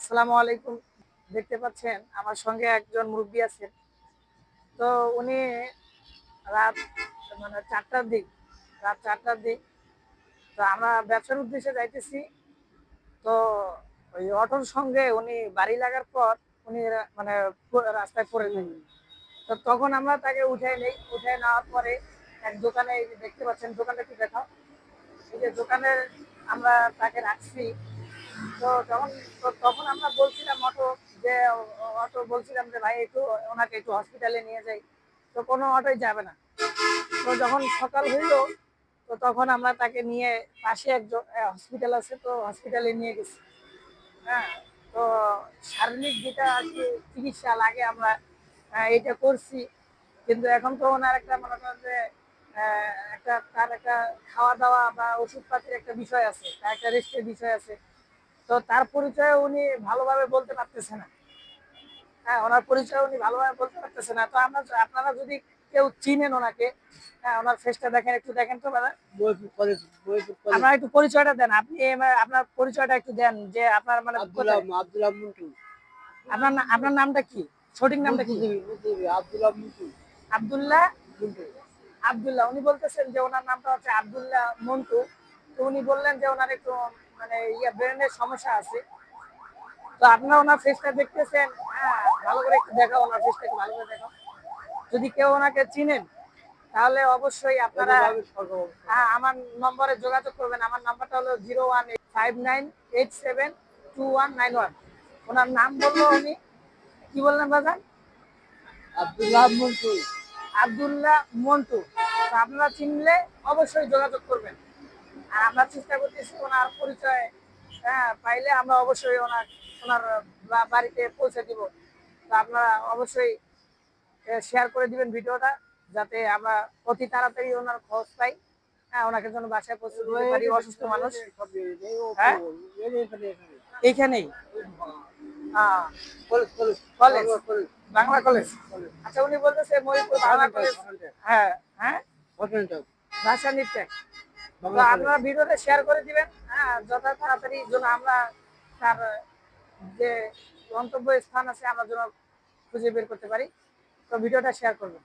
আসসালামু আলাইকুম। দেখতে পাচ্ছেন আমার সঙ্গে একজন মুরব্বী আছেন। তো উনি রাত মানে ৪টার দিক রাত ৪টার দিক তো আমরা ব্যবসার উদ্দেশ্যে যাইতেছি। তো ওই অটোর সঙ্গে উনি বাড়ি লাগার পর উনি মানে রাস্তায় পড়ে যায়। তো তখন আমরা তাকে উঠাই নেই। উঠাই নেওয়ার পরে এক দোকানে, এই যে দেখতে পাচ্ছেন দোকানটা একটু দেখাও। এই যে দোকানে আমরা তাকে রাখছি। তো যখন তখন আমরা বলছিলাম অটো বলছিলাম যে ভাই একটু ওনাকে একটু হসপিটালে নিয়ে যাই। তো কোনো অটোই যাবে না। তো যখন সকাল হইলো, তো তখন আমরা তাকে নিয়ে পাশে একজন হসপিটাল আছে, তো হসপিটালে নিয়ে গেছি। হ্যাঁ, তো শারীরিক যেটা আর কি চিকিৎসা লাগে আমরা এটা করছি। কিন্তু এখন তো ওনার একটা মনে করেন যে তার একটা খাওয়া দাওয়া বা ওষুধপাতির একটা বিষয় আছে, তার একটা রেস্টের বিষয় আছে। তো তার পরিচয় উনি ভালোভাবে বলতে পারতেছে না। হ্যাঁ, ওনার পরিচয় উনি ভালোভাবে বলতে পারতেছে না। তো আপনারা যদি কেউ চিনেন ওনাকে, হ্যাঁ, ওনার ফেসটা দেখেন, একটু দেখেন তো দাদা। আপনার একটু পরিচয়টা দেন। আপনি আপনার পরিচয়টা একটু দেন যে আপনার মানে আব্দুল্লাহ আব্দুল্লাহ মন্টু। আপনার নামটা কি? সঠিক নামটা কি? আব্দুল্লাহ মন্টু। আব্দুল্লাহ মন্টু। আব্দুল্লাহ। উনি বলতেছেন যে ওনার নামটা হচ্ছে আব্দুল্লাহ মন্টু। তো উনি বললেন যে ওনার একটু মানে ব্রেনের সমস্যা আছে। তো আপনারা ওনার ফেসটা দেখতেছেন, হ্যাঁ, ভালো করে একটু দেখাও, ওনার ফেসটা একটু ভালো করে দেখাও। যদি কেউ ওনাকে চিনেন তাহলে অবশ্যই আপনারা আমার নম্বরে যোগাযোগ করবেন। আমার নাম্বারটা হলো 01859872191। ওনার নাম বললো উনি কি বললেন দাদা? আব্দুল্লাহ মন্টু। আব্দুল্লাহ মন্টু। তো আপনারা চিনলে অবশ্যই যোগাযোগ করবেন। আর আমরা চেষ্টা করতেছি ওনার পরিচয় পাইলে আমরা অবশ্যই ওনার বাড়িতে পৌঁছে দিব। তো আপনারা অবশ্যই শেয়ার করে দিবেন ভিডিওটা, যাতে আমরা অতি তাড়াতাড়ি ওনার খোঁজ পাই। হ্যাঁ, ওনাকে যেন বাসায় পৌঁছে দিতে পারি। অসুস্থ মানুষ। হ্যাঁ, এইখানেই কলেজ, বাংলা কলেজ। আচ্ছা, উনি বলতেছে মরিপুর বাংলা কলেজ। হ্যাঁ, হ্যাঁ, রাসায়নিক টেক। তো আপনারা ভিডিওটা শেয়ার করে দিবেন, হ্যাঁ, যত তাড়াতাড়ি যেন আমরা তার যে গন্তব্য স্থান আছে আমরা যেন খুঁজে বের করতে পারি। তো ভিডিওটা শেয়ার করবেন।